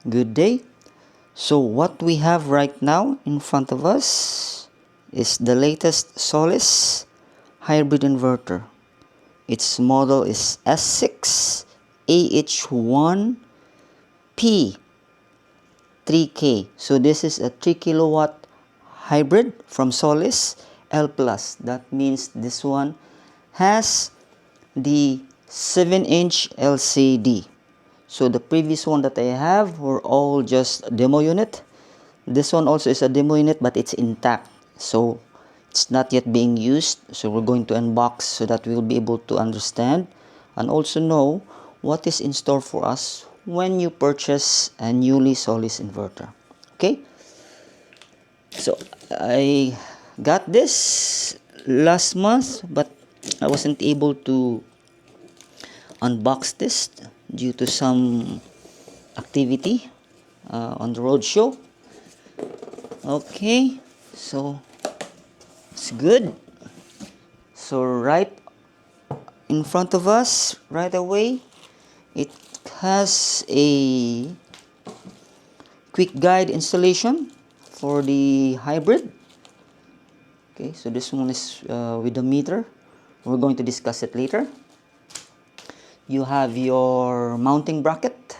Good day. So what we have right now in front of us is the latest Solis hybrid inverter. Its model is S6-EH1P3K. So this is a 3 kilowatt hybrid from Solis L-Plus. That means this one has the 7-inch LCD. So the previous one that I have were all just demo unit. This one also is a demo unit, but it's intact. So it's not yet being used. So we're going to unbox so that we'll be able to understand and also know what is in store for us when you purchase a newly Solis inverter. Okay? So I got this last month, but I wasn't able to unbox this due to some activity on the road show. Okay, so it's good. So right in front of us, right away, it has a quick guide installation for the hybrid. Okay, so this one is with the meter. We're going to discuss it later. You have your mounting bracket.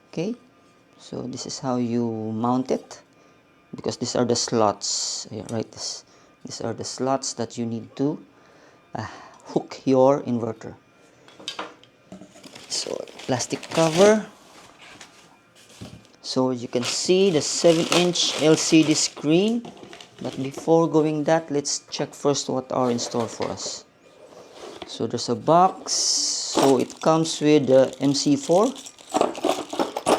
Okay, so this is how you mount it, because these are the slots. Right, these are the slots that you need to hook your inverter. So plastic cover. So you can see the 7-inch LCD screen. But before going that, let's check first what are in store for us. So there's a box. So it comes with the MC4.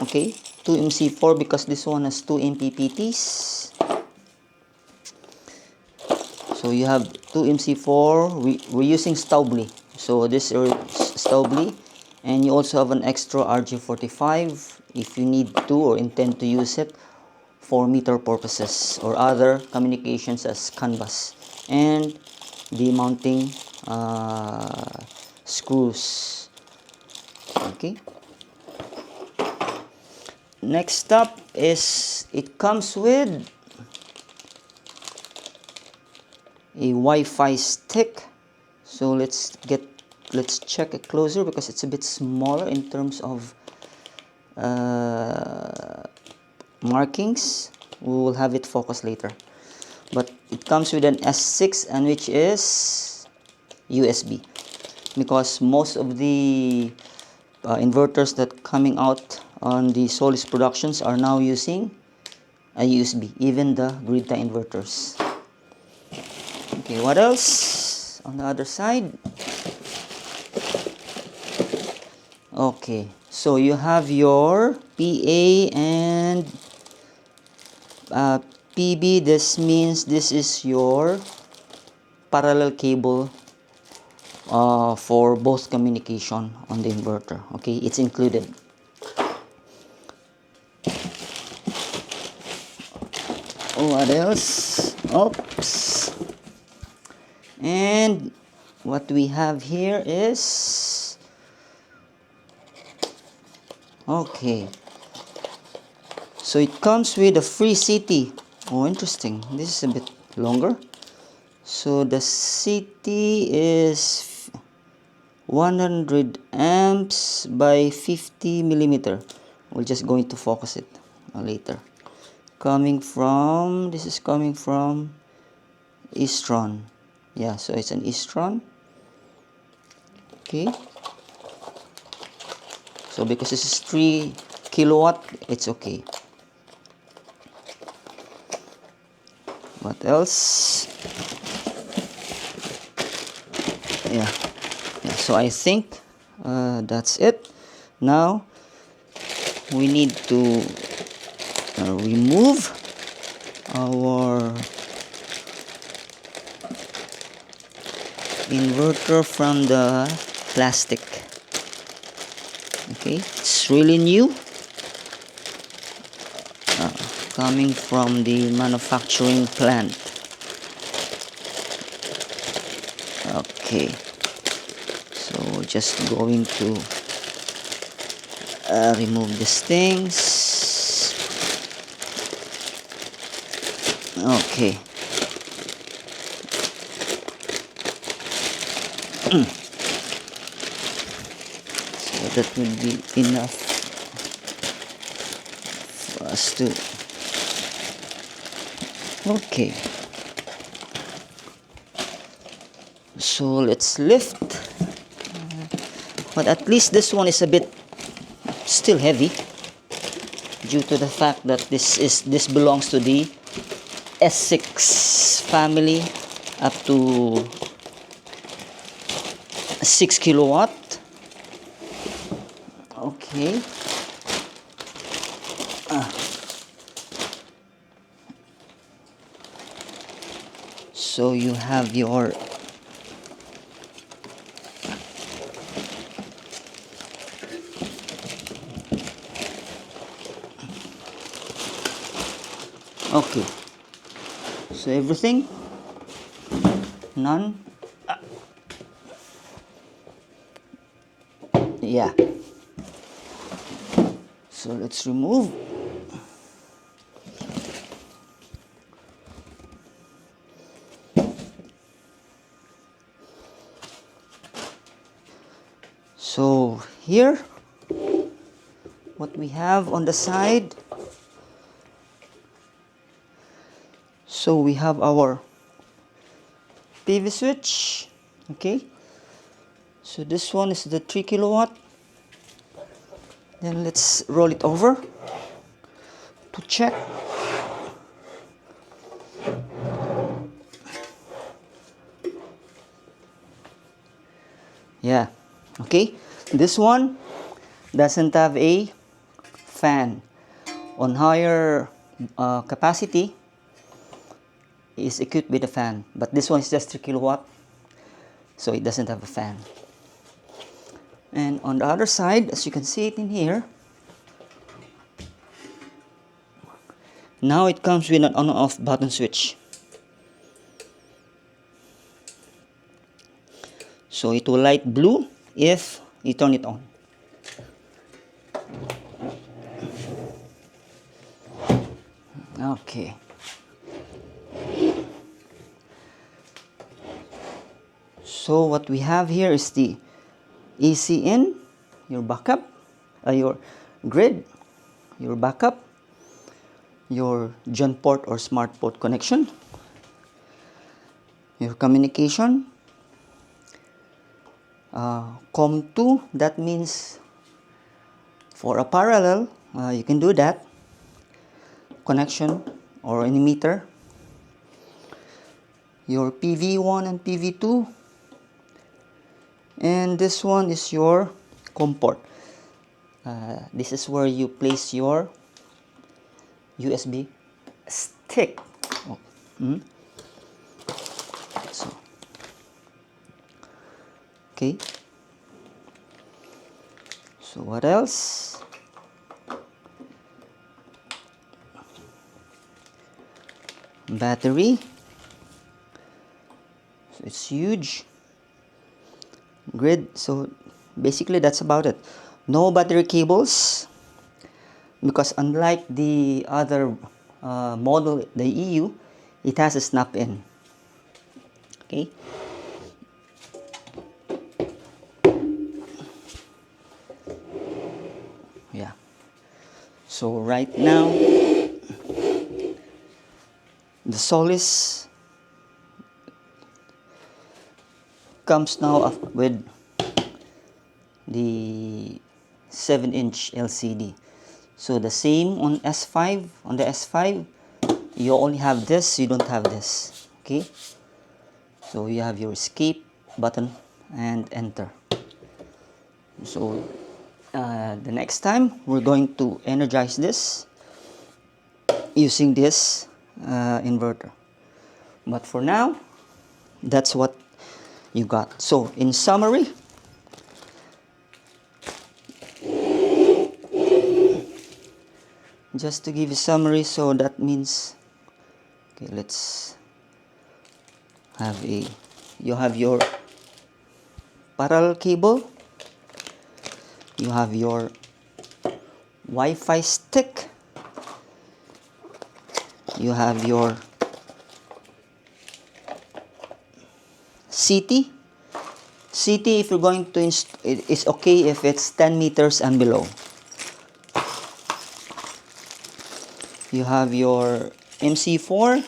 Okay, 2 MC4 because this one has 2 MPPTs. So you have 2 MC4. We're using Staubli. So this is Staubli. And you also have an extra RG45 if you need to or intend to use it for meter purposes or other communications as canvas. And the mounting screws. Okay. Next up is it comes with a Wi-Fi stick. So let's check it closer because it's a bit smaller in terms of markings. We will have it focused later. But it comes with an S6 and which is USB, because most of the inverters that coming out on the Solis productions are now using a USB, even the grid tie inverters. Okay, what else on the other side? Okay, so you have your PA and PB. This means this is your parallel cable for both communication on the inverter. Okay, it's included. What else? Oops. And what we have here is, okay, so it comes with a free CT. Oh, interesting. This is a bit longer. So the CT is 100 amps by 50 millimeter. We're just going to focus it later. This is coming from Eastron. Yeah, so it's an Eastron. Okay. So because this is 3 kilowatt, it's okay. What else? Yeah. So I think that's it. Now we need to remove our inverter from the plastic. Okay, it's really new, coming from the manufacturing plant. Okay, so just going to Remove these things. Okay. So that will be enough for us to. Okay. So let's lift. But at least this one is a bit still heavy, due to the fact that this belongs to the S6 family up to 6 kilowatt. Okay. So you have your okay. So everything, none. Yeah. So let's remove. So here, what we have on the side. So we have our PV switch. Okay. So this one is the 3 kilowatt. Then let's roll it over to check. Yeah. Okay. This one doesn't have a fan. On higher capacity is equipped with a fan, but this one is just 3 kilowatt, so it doesn't have a fan. And on the other side, as you can see it in here, now it comes with an on-off button switch. So it will light blue if you turn it on. Okay. So what we have here is the AC in, your backup, your grid, your backup, your John port or smart port connection, your communication, COM2, that means for a parallel, you can do that, connection or an emitter, your PV1 and PV2, and this one is your COM port. This is where you place your USB stick. Oh. So, okay. So what else? Battery. So it's huge. Grid. So basically that's about it. No battery cables, because unlike the other model, the EU, it has a snap-in. Okay. Yeah. So right now, the Solis comes now up with the 7-inch LCD. So the same on S5. On the S5, you only have this, you don't have this. Okay. So you have your escape button and enter. So the next time we're going to energize this using this inverter. But for now, that's what you got. So in summary, just to give you a summary, so that means, okay, let's have you have your parallel cable, you have your Wi-Fi stick. You have your CT. CT, if you're going to it's okay if it's 10 meters and below. You have your MC4.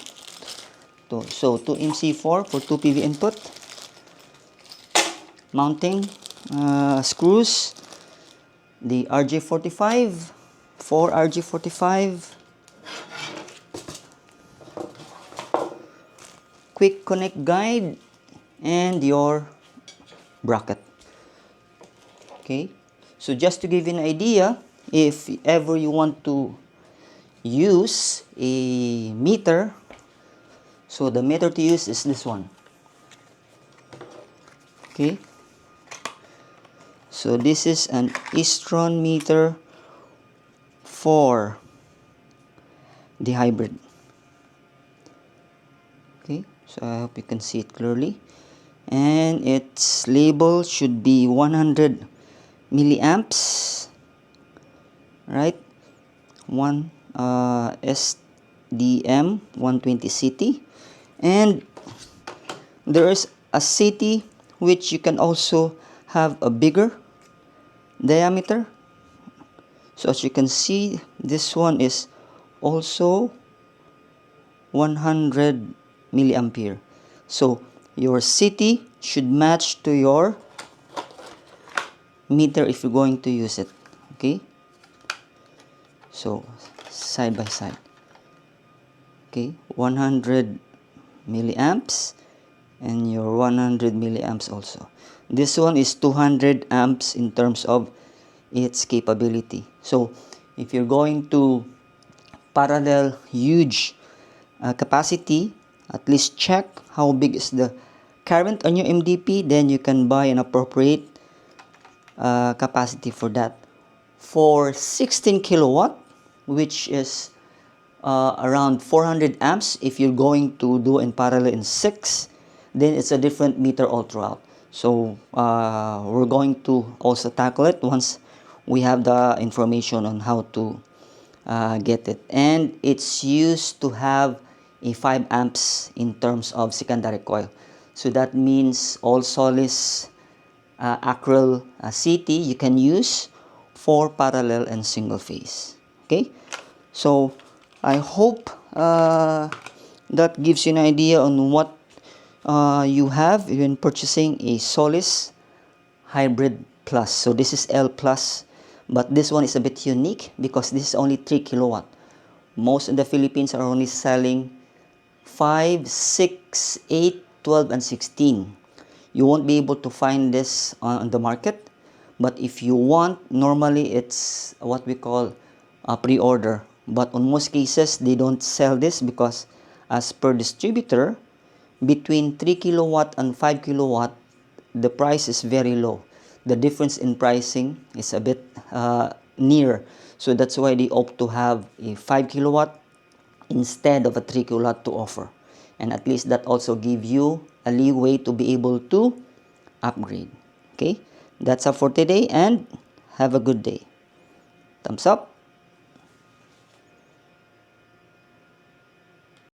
So 2 MC4 for 2 PV input. Mounting screws. The RJ45. 4 RJ45. Quick connect guide. And your bracket. Okay, so just to give you an idea, if ever you want to use a meter, so the meter to use is this one. Okay, so this is an Istron meter for the hybrid. Okay, so I hope you can see it clearly, and its label should be 100 milliamps, right? One SDM 120 CT, and there is a CT which you can also have a bigger diameter. So as you can see, this one is also 100 milliampere. So your CT should match to your meter if you're going to use it. Okay, so side by side. Okay, 100 milliamps and your 100 milliamps also. This one is 200 amps in terms of its capability. So if you're going to parallel huge capacity, at least check how big is the current on your MDP, then you can buy an appropriate capacity for that. For 16 kilowatt, which is around 400 amps, if you're going to do in parallel in 6, then it's a different meter all throughout. So we're going to also tackle it once we have the information on how to get it. And it's used to have a 5 amps in terms of secondary coil. So that means all Solis acryl CT you can use for parallel and single phase. Okay, so I hope that gives you an idea on what you have when purchasing a Solis Hybrid Plus. So this is L Plus, but this one is a bit unique because this is only 3 kilowatt. Most in the Philippines are only selling 5, 6, 8, 12, and 16. You won't be able to find this on the market, but if you want, normally it's what we call a pre-order. But on most cases, they don't sell this because as per distributor, between 3 kilowatt and 5 kilowatt, the price is very low. The difference in pricing is a bit near. So that's why they opt to have a 5 kilowatt instead of a 3 kilowatt to offer. And at least that also give you a leeway to be able to upgrade. Okay, that's all for today and have a good day. Thumbs up.